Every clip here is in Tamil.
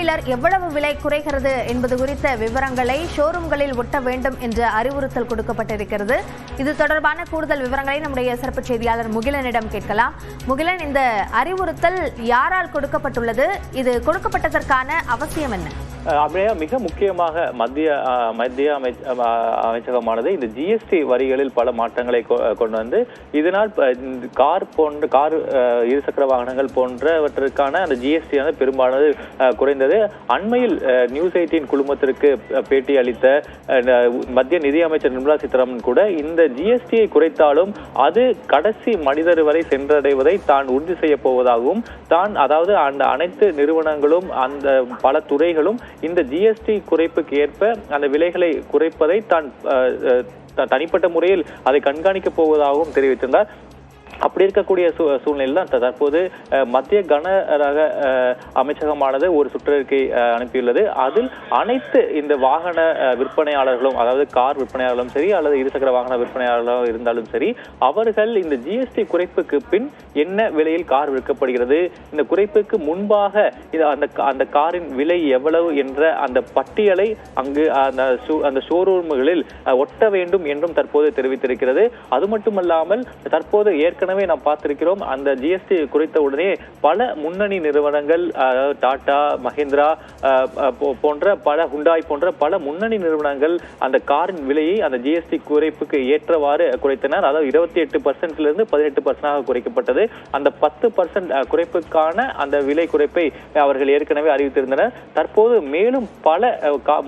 வீலர் எவ்வளவு விலை குறைகிறது என்பது குறித்த விவரங்களை ஷோரூம்களில் ஒட்ட வேண்டும் என்ற அறிவுறுத்தல் கொடுக்கப்பட்டிருக்கிறது. இது தொடர்பான கூடுதல் விவரங்களை நம்முடைய சிறப்பு செய்தியாளர் முகிலனிடம் கேட்கலாம். முகிலன், இந்த அறிவுறுத்தல் யாரால் கொடுக்கப்பட்டுள்ளது? இது கொடுக்கப்பட்டதற்கான அவசியம் என்ன? மிக முக்கியமாக மத்திய அமைச்சகமானது இந்த ஜிஎஸ்டி வரிகளில் பல மாற்றங்களை கொண்டு வந்து இதனால் கார் இருசக்கர வாகனங்கள் போன்றவற்றிற்கான அந்த ஜிஎஸ்டி வந்து பெரும்பாலானது குறைந்தது. அண்மையில் நியூஸ் 18 குழுமத்திற்கு பேட்டி அளித்த மத்திய நிதியமைச்சர் நிர்மலா சீதாராமன் கூட இந்த ஜிஎஸ்டியை குறைத்தாலும் அது கடைசி மனிதர் வரை சென்றடைவதை தான் உறுதி செய்ய போவதாகவும் அதாவது அந்த அனைத்து நிறுவனங்களும் அந்த பல துறைகளும் இந்த ஜிஎஸ்டி குறைப்புக்கு ஏற்ப அந்த விலைகளை குறைப்பதை தான் தனிப்பட்ட முறையில் அதை கண்காணிக்க போவதாகவும் தெரிவித்திருந்தார். அப்படி இருக்கக்கூடிய சூழ்நிலையில் தான் தற்போது மத்திய கனரக அமைச்சகமானது ஒரு சுற்றறிக்கை அனுப்பியுள்ளது. அதில் அனைத்து இந்த வாகன விற்பனையாளர்களும், அதாவது கார் விற்பனையாளர்களும் சரி அல்லது இருசக்கர வாகன விற்பனையாளர்களும் இருந்தாலும் சரி, அவர்கள் இந்த ஜிஎஸ்டி குறைப்புக்கு பின் என்ன விலையில் கார் விற்கப்படுகிறது, இந்த குறைப்புக்கு முன்பாக அந்த காரின் விலை எவ்வளவு என்ற அந்த பட்டியலை அங்கு அந்த ஷோரூம்களில் ஒட்ட வேண்டும் என்றும் தற்போது தெரிவித்திருக்கிறது. அது மட்டுமல்லாமல் தற்போது ஏற்கனவே நாம் பார்த்திருக்கிறோம், அந்த ஜிஎஸ்டி குறைத்த உடனே பல முன்னணி நிறுவனங்கள், டாடா, மஹிந்திரா போன்ற ஹுண்டாய் போன்ற பல முன்னணி நிறுவனங்கள் அந்த காரின் விலையை அந்த ஜிஎஸ்டி குறைப்புக்கு ஏற்றவாறு குறைத்தனர். அதாவது 28% 18% குறைக்கப்பட்டது. அந்த 10% குறைப்புக்கான அந்த விலை குறைப்பை அவர்கள் ஏற்கனவே அறிவித்திருந்தனர். தற்போது மேலும் பல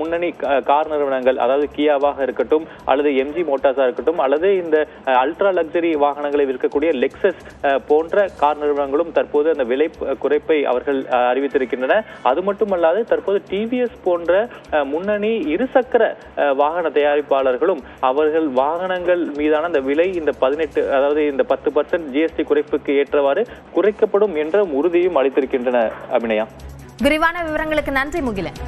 முன்னணி கார் நிறுவனங்கள், அதாவது கியாவாக இருக்கட்டும் அல்லது எம்ஜி மோட்டார்ஸா இருக்கட்டும் அல்லது இந்த அல்ட்ரா லக்ஸரி வாகனங்களை விற்கக்கூடிய லெக்சஸ் போன்ற கார் நிறுவனங்களும் தற்போது அந்த விலை குறைப்பை அவர்கள் அறிவித்திருக்கின்றன. அது மட்டுமல்லாது தற்போது டிவிஎஸ் போன்ற முன்னணி இருசக்கர வாகன தயாரிப்பாளர்களும் அவர்கள் வாகனங்கள் மீதான அந்த விலை இந்த 10% ஜிஎஸ்டி குறைப்புக்கு ஏற்றவாறு குறைக்கப்படும் என்ற உறுதியும் அளித்திருக்கின்றன. அபிநயா, விரிவான விவரங்களுக்கு நன்றி முகிலன்.